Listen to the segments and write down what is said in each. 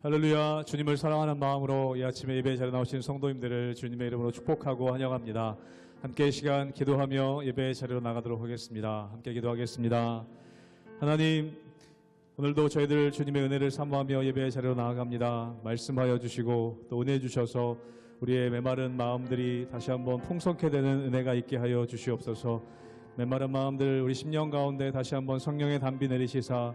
할렐루야. 주님을 사랑하는 마음으로 이 아침에 예배에 자리에 나오신 성도님들을 주님의 이름으로 축복하고 환영합니다. 함께 이 시간 기도하며 예배의 자리로 나가도록 하겠습니다. 함께 기도하겠습니다. 하나님, 오늘도 저희들 주님의 은혜를 사모하며 예배의 자리로 나아갑니다. 말씀하여 주시고 또 은혜 주셔서 우리의 메마른 마음들이 다시 한번 풍성케 되는 은혜가 있게 하여 주시옵소서. 메마른 마음들 우리 심령 가운데 다시 한번 성령의 담비 내리시사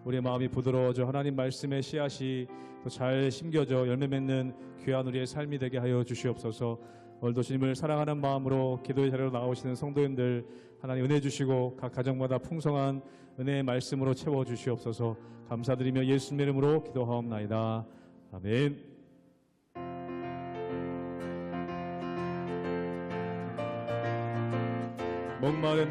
우리의 마음이 부드러워져 하나님 말씀의 씨앗이 또 잘 심겨져 열매 맺는 귀한 우리의 삶이 되게 하여 주시옵소서. 오늘도 주님을 사랑하는 마음으로 기도의 자리로 나오시는 성도님들 하나님 은혜 주시고 각 가정마다 풍성한 은혜의 말씀으로 채워 주시옵소서. 감사드리며 예수님의 이름으로 기도하옵나이다. 아멘. 목마른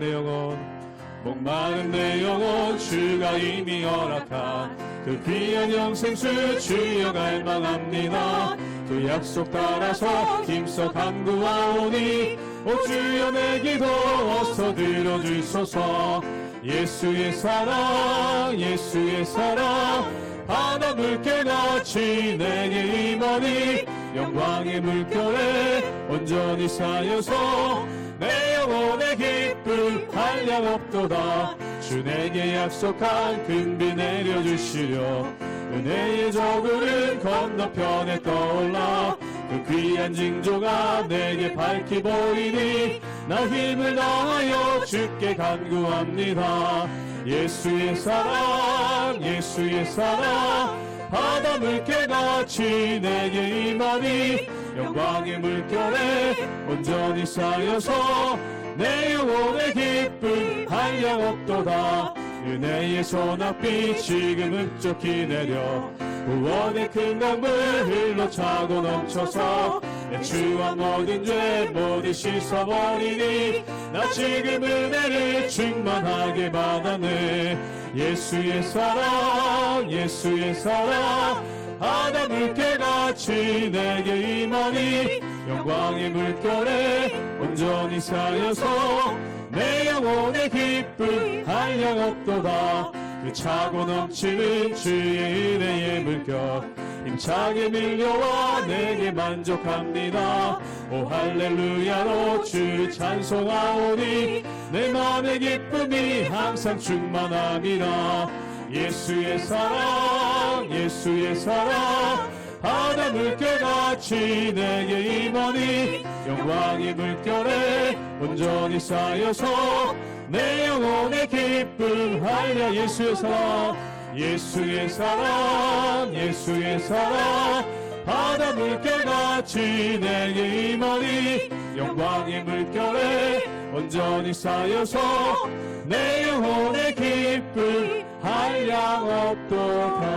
내 영혼 주가 이미 허락한 그 귀한 영생수 주여 갈망합니다. 그 약속 따라서 힘써 간구하오니 오 주여 내 기도 어서 들어주소서. 예수의 사랑 바다 물결같이 내게 임하니 영광의 물결에 온전히 쌓여서 내 영혼의 기쁨 한량없도다. 주 내게 약속한 큰비 내려주시려 은혜의 저구름 건너편에 떠올라 그 귀한 징조가 내게 밝히 보이니 나 힘을 다하여 주께 간구합니다. 예수의 사랑 바다 물결같이 내게 임하니 영광의 물결에 온전히 쌓여서 내 영혼의 기쁨 한량없도다. 은혜의 소낙비 지금 흡족히 내려 구원의 큰 강물 흘러차고 넘쳐서 내 추한 모든 죄 모두 씻어버리니 나 지금 은혜를 충만하게 받았네. 예수의 사랑 바다 물결같이 내게 임하니 영광의 물결에 온전히 쌓여서 내 영혼의 기쁨 한량없도다. 그 차고 넘치는 주의 은혜의 물결 힘차게 밀려와 내게 만족합니다. 오 할렐루야로 주 찬송하오니 내 마음의 기쁨이 항상 충만합니다. 예수의 사랑 바다 물결같이 내게 임하니 영광의 물결에 온전히 쌓여서 내 영혼의 기쁨 하리라. 예수의 사랑 바다 물결같이 내게 임하니 영광의 물결에 온전히 쌓여서 내 영혼의 기쁨 한량없도다.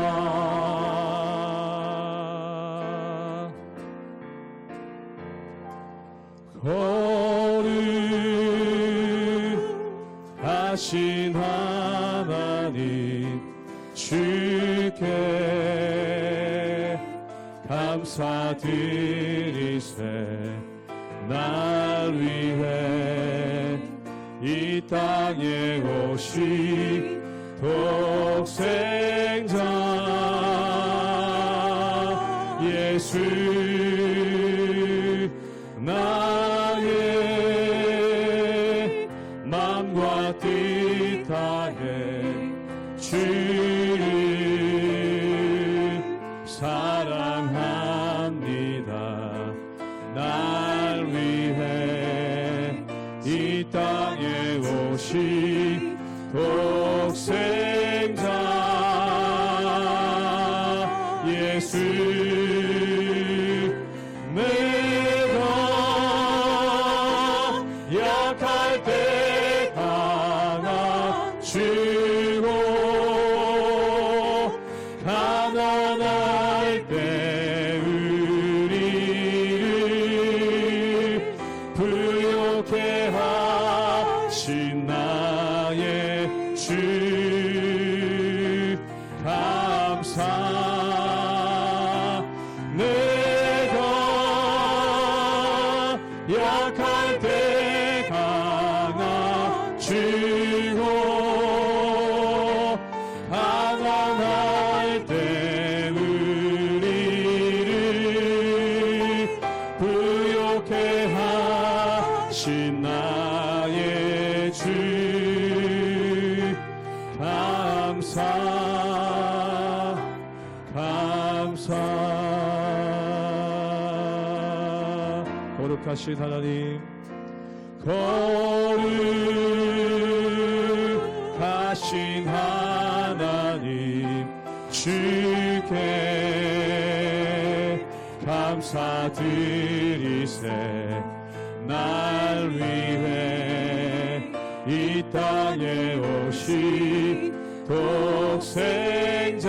거룩하신 하나님 주께 감사드리세. 날 위해 이 땅에 오신 독생자 예수 나의 맘과 뜻 다해 주를 사랑합니다. 날 위해 이 땅에 오신 독생자 예수 내가 약할 때 강함주고 가난할 때 우리를 부욕해 하신 나의 주 감사. 내가 약할 때 강함주고 가난할 때 우리를 부요케 하신 나의 주 거룩하신 하나님, 거룩하신 하나님, 주께 감사드리세. 날 위해 이 땅에 오신 독생자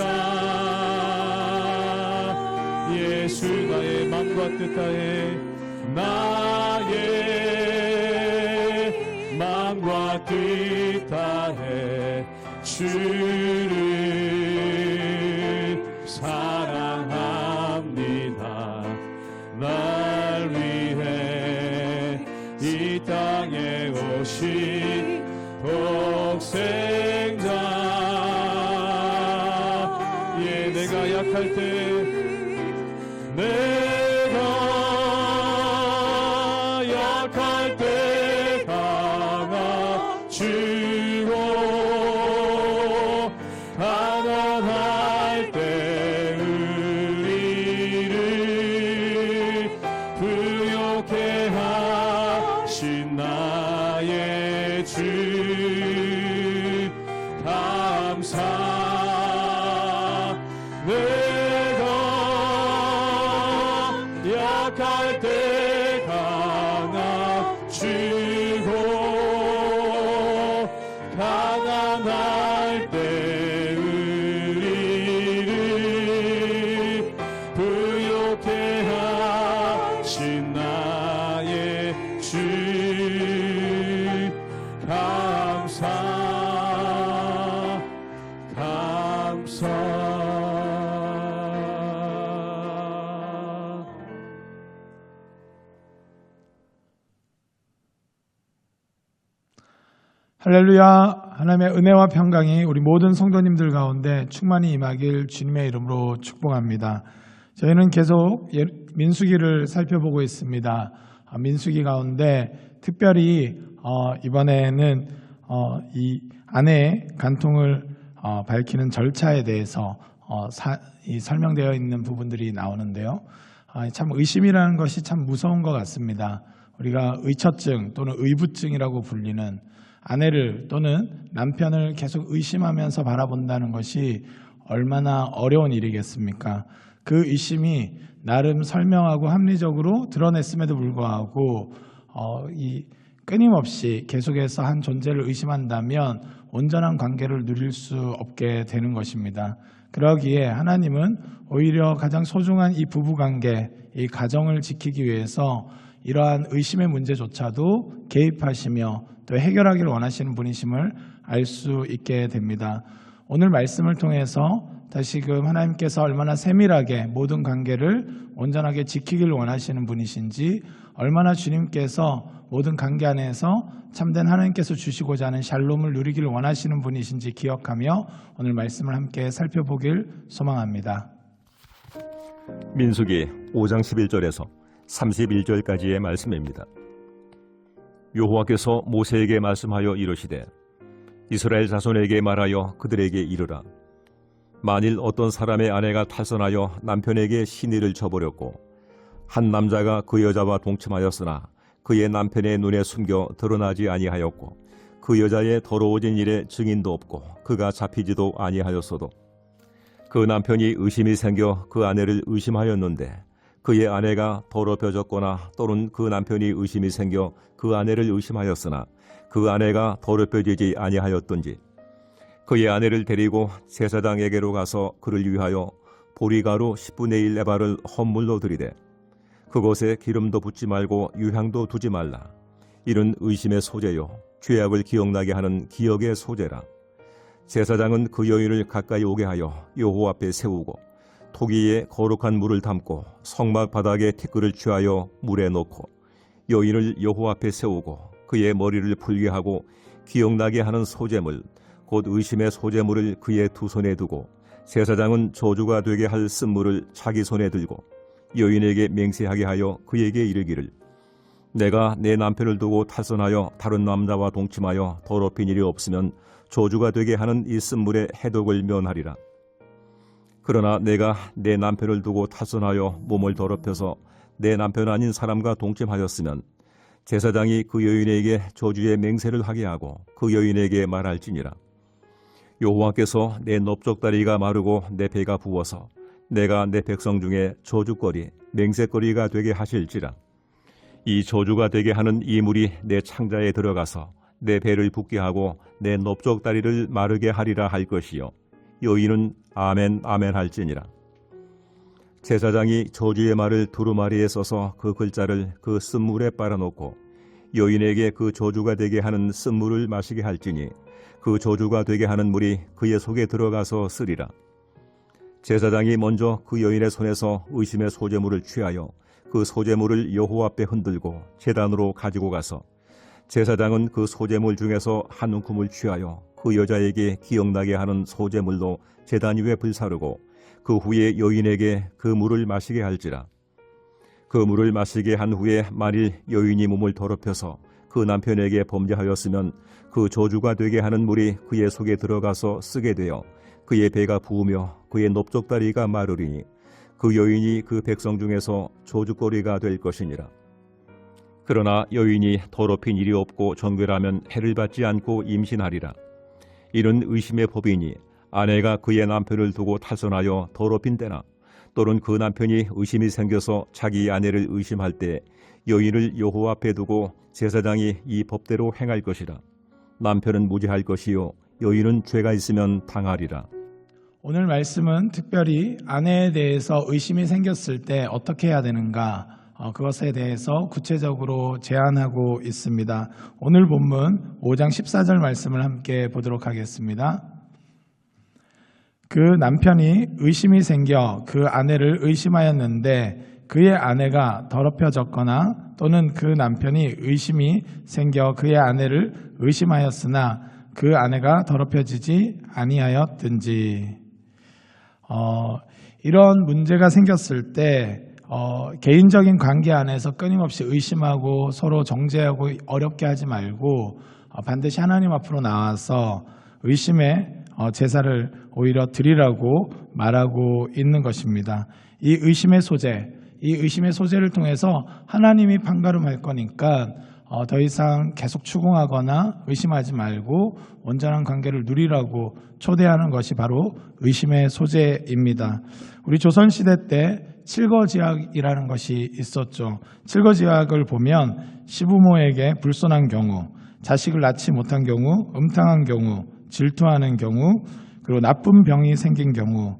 예수, 나의 맘과 뜻 다해, 나의 맘과 뜻 다해 주를 사랑합니다. 날 위해 이 땅에 오신 독생자, 예, 내가 약할 때 강하주고 가난할 때 우리를 부요케 하신 나의 주 감사. 내가 약할 때 강하주고 가난할 때 우리를 부요케 하신 나의 주 감사. 할렐루야. 하나님의 은혜와 평강이 우리 모든 성도님들 가운데 충만히 임하길 주님의 이름으로 축복합니다. 저희는 계속 민수기를 살펴보고 있습니다. 민수기 가운데 특별히 이번에는 이 아내의 간통을 밝히는 절차에 대해서 설명되어 있는 부분들이 나오는데요. 참 의심이라는 것이 참 무서운 것 같습니다. 우리가 의처증 또는 의부증이라고 불리는 아내를 또는 남편을 계속 의심하면서 바라본다는 것이 얼마나 어려운 일이겠습니까? 그 의심이 나름 설명하고 합리적으로 드러냈음에도 불구하고 이 끊임없이 계속해서 한 존재를 의심한다면 온전한 관계를 누릴 수 없게 되는 것입니다. 그러기에 하나님은 오히려 가장 소중한 이 부부관계, 이 가정을 지키기 위해서 이러한 의심의 문제조차도 개입하시며 또 해결하기를 원하시는 분이심을 알 수 있게 됩니다. 오늘 말씀을 통해서 다시금 하나님께서 얼마나 세밀하게 모든 관계를 온전하게 지키기를 원하시는 분이신지, 얼마나 주님께서 모든 관계 안에서 참된 하나님께서 주시고자 하는 샬롬을 누리기를 원하시는 분이신지 기억하며 오늘 말씀을 함께 살펴보길 소망합니다. 민수기 5장 11절에서 31절까지의 말씀입니다. 여호와께서 모세에게 말씀하여 이르시되 이스라엘 자손에게 말하여 그들에게 이르라. 만일 어떤 사람의 아내가 탈선하여 남편에게 시내를 쳐버렸고 한 남자가 그 여자와 동침하였으나 그의 남편의 눈에 숨겨 드러나지 아니하였고 그 여자의 더러워진 일에 증인도 없고 그가 잡히지도 아니하였어도 그 남편이 의심이 생겨 그 아내를 의심하였는데 그의 아내가 더럽혀졌거나 또는 그 남편이 의심이 생겨 그 아내를 의심하였으나 그 아내가 더럽혀지지 아니하였던지 그의 아내를 데리고 제사장에게로 가서 그를 위하여 보리가루 10분의 1 에바를 헌물로 드리되 그곳에 기름도 붓지 말고 유향도 두지 말라. 이는 의심의 소재요 죄악을 기억나게 하는 기억의 소재라. 제사장은 그 여인을 가까이 오게 하여 여호와 앞에 세우고 토기에 거룩한 물을 담고 성막 바닥에 티끌을 취하여 물에 넣고 여인을 여호와 앞에 세우고 그의 머리를 풀게 하고 기억나게 하는 소재물 곧 의심의 소재물을 그의 두 손에 두고 제사장은 저주가 되게 할 쓴물을 자기 손에 들고 여인에게 맹세하게 하여 그에게 이르기를 내가 내 남편을 두고 탈선하여 다른 남자와 동침하여 더럽힌 일이 없으면 저주가 되게 하는 이 쓴물의 해독을 면하리라. 그러나 내가 내 남편을 두고 탈선하여 몸을 더럽혀서 내 남편 아닌 사람과 동침하였으면 제사장이 그 여인에게 저주의 맹세를 하게 하고 그 여인에게 말할지니라. 여호와께서 내 넓적다리가 마르고 내 배가 부어서 내가 내 백성 중에 저주거리 맹세거리가 되게 하실지라. 이 저주가 되게 하는 이 물이 내 창자에 들어가서 내 배를 붓게 하고 내 넓적다리를 마르게 하리라 할 것이요 여인은 아멘 아멘 할지니라. 제사장이 저주의 말을 두루마리에 써서 그 글자를 그 쓴물에 빨아놓고 여인에게 그 저주가 되게 하는 쓴물을 마시게 할지니 그 저주가 되게 하는 물이 그의 속에 들어가서 쓰리라. 제사장이 먼저 그 여인의 손에서 의심의 소제물을 취하여 그 소제물을 여호와 앞에 흔들고 제단으로 가지고 가서 제사장은 그 소제물 중에서 한 움큼을 취하여 그 여자에게 기억나게 하는 소제물로 제단 위에 불사르고 그 후에 여인에게 그 물을 마시게 할지라. 그 물을 마시게 한 후에 만일 여인이 몸을 더럽혀서 그 남편에게 범죄하였으면 그 저주가 되게 하는 물이 그의 속에 들어가서 쓰게 되어 그의 배가 부으며 그의 넓적다리가 마르리니 그 여인이 그 백성 중에서 저주거리가 될 것이니라. 그러나 여인이 더럽힌 일이 없고 정결하면 해를 받지 않고 임신하리라. 이는 의심의 법이니 아내가 그의 남편을 두고 탈선하여 더럽힌 때나 또는 그 남편이 의심이 생겨서 자기 아내를 의심할 때 여인을 여호와 앞에 두고 제사장이 이 법대로 행할 것이라. 남편은 무죄할 것이요 여인은 죄가 있으면 당하리라. 오늘 말씀은 특별히 아내에 대해서 의심이 생겼을 때 어떻게 해야 되는가 그것에 대해서 구체적으로 제안하고 있습니다. 오늘 본문 5장 14절 말씀을 함께 보도록 하겠습니다. 그 남편이 의심이 생겨 그 아내를 의심하였는데 그의 아내가 더럽혀졌거나 또는 그 남편이 의심이 생겨 그의 아내를 의심하였으나 그 아내가 더럽혀지지 아니하였든지. 이런 문제가 생겼을 때 개인적인 관계 안에서 끊임없이 의심하고 서로 정죄하고 어렵게 하지 말고 반드시 하나님 앞으로 나와서 의심의 제사를 오히려 드리라고 말하고 있는 것입니다. 이 의심의 소재를 통해서 하나님이 판가름할 거니까 더 이상 계속 추궁하거나 의심하지 말고 온전한 관계를 누리라고 초대하는 것이 바로 의심의 소재입니다. 우리 조선시대 때 칠거지약이라는 것이 있었죠. 칠거지약을 보면 시부모에게 불손한 경우, 자식을 낳지 못한 경우, 음탕한 경우, 질투하는 경우, 그리고 나쁜 병이 생긴 경우,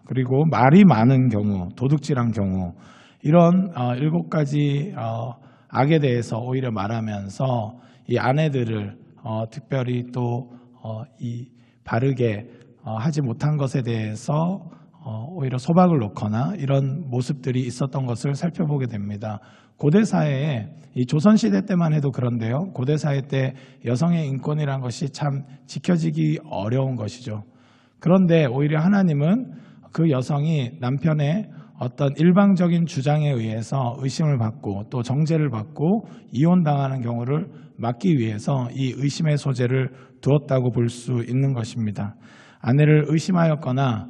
그리고 말이 많은 경우, 도둑질한 경우, 이런 7가지 악에 대해서 오히려 말하면서 이 아내들을 특별히 또 이 바르게 하지 못한 것에 대해서 오히려 소박을 놓거나 이런 모습들이 있었던 것을 살펴보게 됩니다. 고대 사회에 이 조선시대 때만 해도 그런데요. 고대 사회 때 여성의 인권이라는 것이 참 지켜지기 어려운 것이죠. 그런데 오히려 하나님은 그 여성이 남편의 어떤 일방적인 주장에 의해서 의심을 받고 또 정죄를 받고 이혼당하는 경우를 막기 위해서 이 의심의 소재를 두었다고 볼 수 있는 것입니다. 아내를 의심하였거나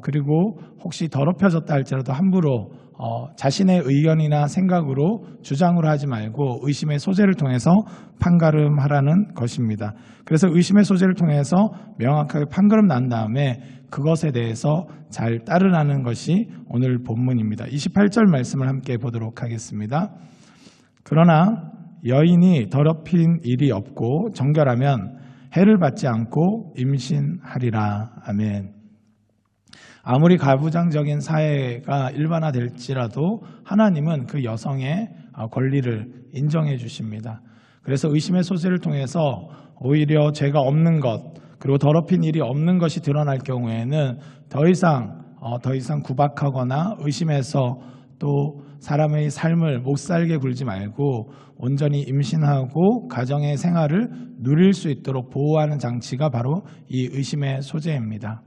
그리고 혹시 더럽혀졌다 할지라도 함부로 자신의 의견이나 생각으로 주장을 하지 말고 의심의 소재를 통해서 판가름하라는 것입니다. 그래서 의심의 소재를 통해서 명확하게 판가름 난 다음에 그것에 대해서 잘 따르라는 것이 오늘 본문입니다. 28절 말씀을 함께 보도록 하겠습니다. 그러나 여인이 더럽힌 일이 없고 정결하면 해를 받지 않고 임신하리라. 아멘. 아무리 가부장적인 사회가 일반화될지라도 하나님은 그 여성의 권리를 인정해 주십니다. 그래서 의심의 소재를 통해서 오히려 죄가 없는 것 그리고 더럽힌 일이 없는 것이 드러날 경우에는 더 이상 구박하거나 의심해서 또 사람의 삶을 못 살게 굴지 말고 온전히 임신하고 가정의 생활을 누릴 수 있도록 보호하는 장치가 바로 이 의심의 소재입니다.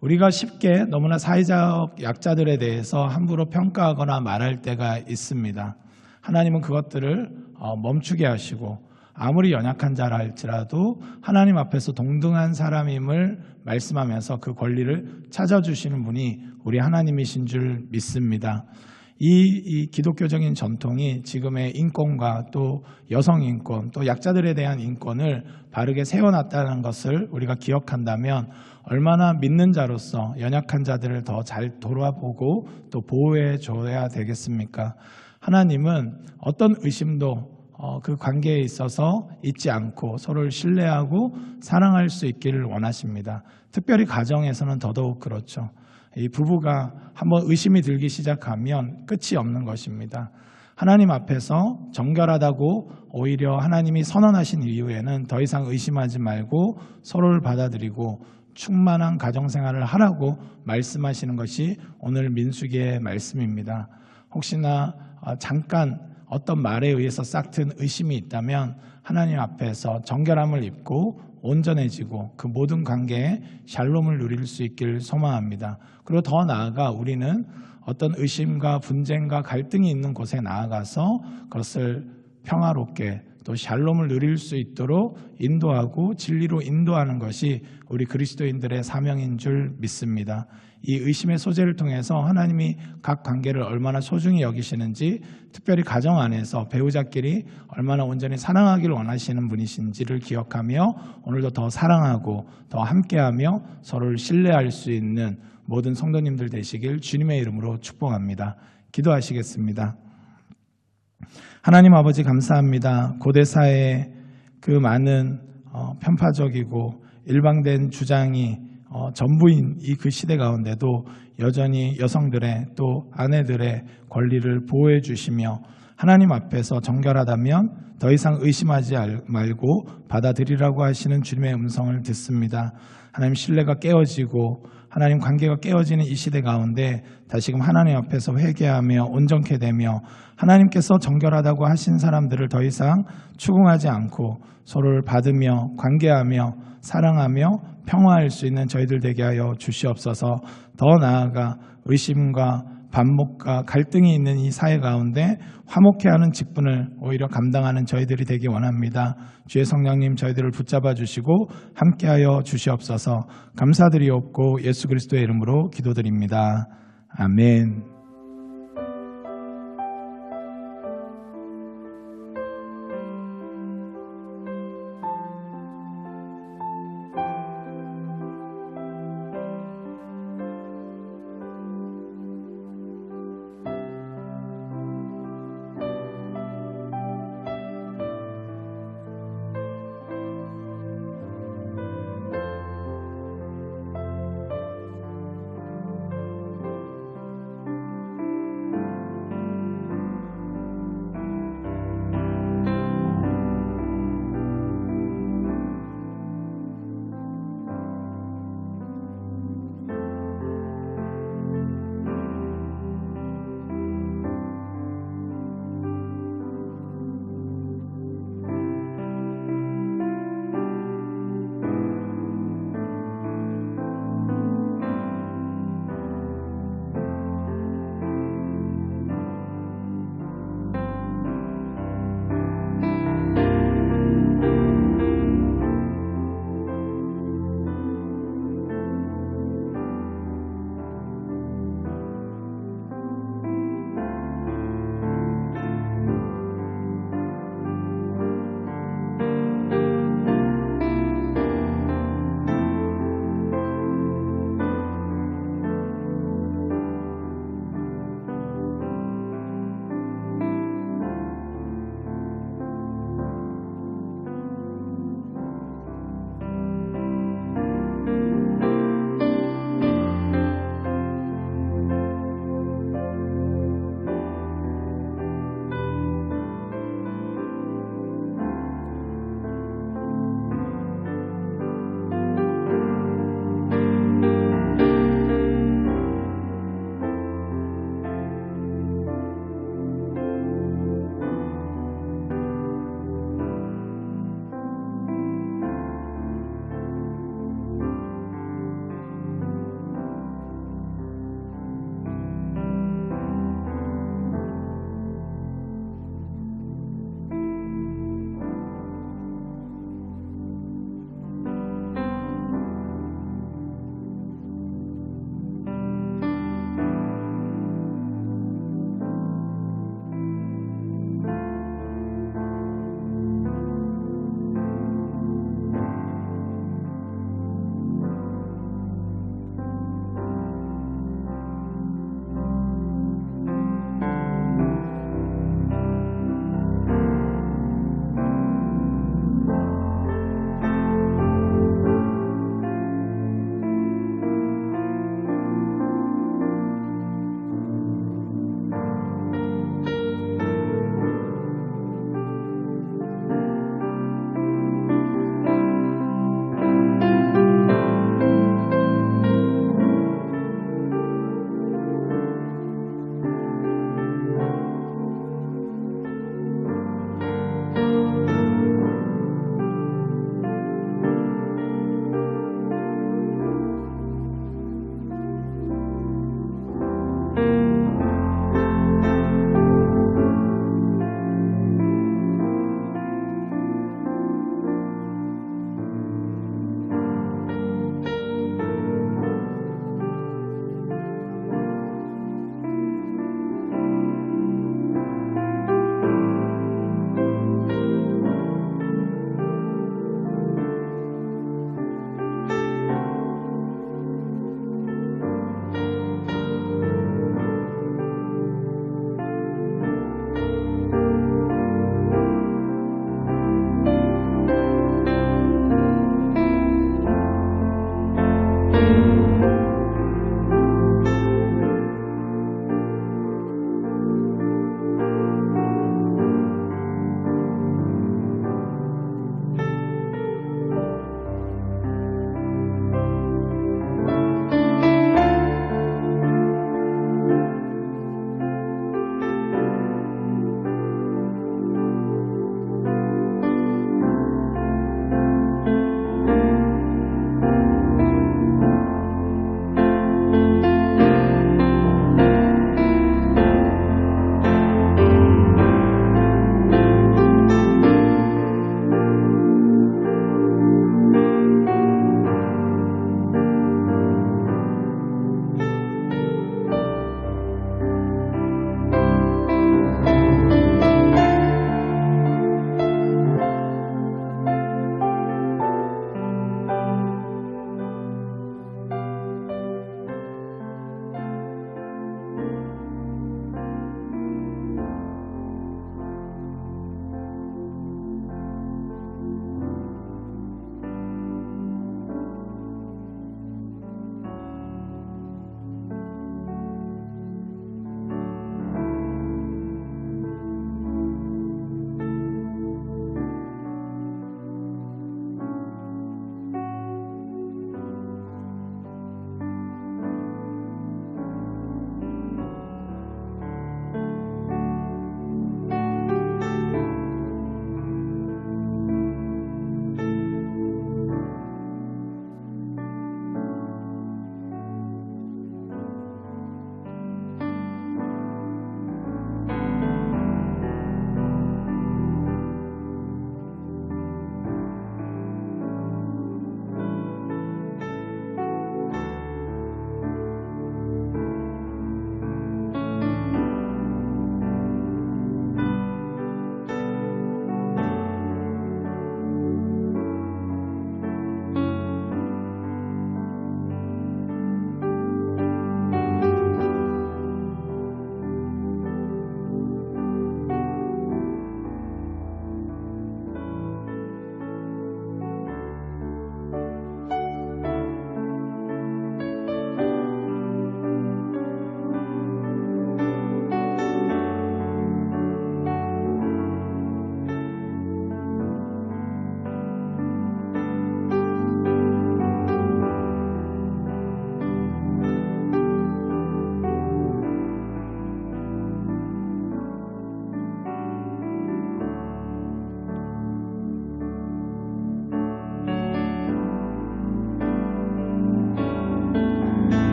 우리가 쉽게 너무나 사회적 약자들에 대해서 함부로 평가하거나 말할 때가 있습니다. 하나님은 그것들을 멈추게 하시고 아무리 연약한 자라 할지라도 하나님 앞에서 동등한 사람임을 말씀하면서 그 권리를 찾아주시는 분이 우리 하나님이신 줄 믿습니다. 이 기독교적인 전통이 지금의 인권과 또 여성 인권, 또 약자들에 대한 인권을 바르게 세워놨다는 것을 우리가 기억한다면 얼마나 믿는 자로서 연약한 자들을 더 잘 돌아보고 또 보호해 줘야 되겠습니까? 하나님은 어떤 의심도 그 관계에 있어서 잊지 않고 서로를 신뢰하고 사랑할 수 있기를 원하십니다. 특별히 가정에서는 더더욱 그렇죠. 이 부부가 한번 의심이 들기 시작하면 끝이 없는 것입니다. 하나님 앞에서 정결하다고 오히려 하나님이 선언하신 이후에는 더 이상 의심하지 말고 서로를 받아들이고 충만한 가정생활을 하라고 말씀하시는 것이 오늘 민수기의 말씀입니다. 혹시나 잠깐 어떤 말에 의해서 싹튼 의심이 있다면 하나님 앞에서 정결함을 입고 온전해지고 그 모든 관계에 샬롬을 누릴 수 있길 소망합니다. 그리고 더 나아가 우리는 어떤 의심과 분쟁과 갈등이 있는 곳에 나아가서 그것을 평화롭게 또 샬롬을 누릴 수 있도록 인도하고 진리로 인도하는 것이 우리 그리스도인들의 사명인 줄 믿습니다. 이 의심의 소재를 통해서 하나님이 각 관계를 얼마나 소중히 여기시는지, 특별히 가정 안에서 배우자끼리 얼마나 온전히 사랑하기를 원하시는 분이신지를 기억하며 오늘도 더 사랑하고 더 함께하며 서로를 신뢰할 수 있는 모든 성도님들 되시길 주님의 이름으로 축복합니다. 기도하시겠습니다. 하나님 아버지 감사합니다. 고대사의 그 많은 편파적이고 일방된 주장이 전부인 이 그 시대 가운데도 여전히 여성들의 또 아내들의 권리를 보호해 주시며 하나님 앞에서 정결하다면 더 이상 의심하지 말고 받아들이라고 하시는 주님의 음성을 듣습니다. 하나님 신뢰가 깨어지고 하나님 관계가 깨어지는 이 시대 가운데 다시금 하나님 앞에서 회개하며 온전케 되며 하나님께서 정결하다고 하신 사람들을 더 이상 추궁하지 않고 서로를 받으며 관계하며 사랑하며 평화할 수 있는 저희들 되게 하여 주시옵소서. 더 나아가 의심과 반목과 갈등이 있는 이 사회 가운데 화목해하는 직분을 오히려 감당하는 저희들이 되기 원합니다. 주의 성령님 저희들을 붙잡아 주시고 함께하여 주시옵소서. 감사드리옵고 예수 그리스도의 이름으로 기도드립니다. 아멘.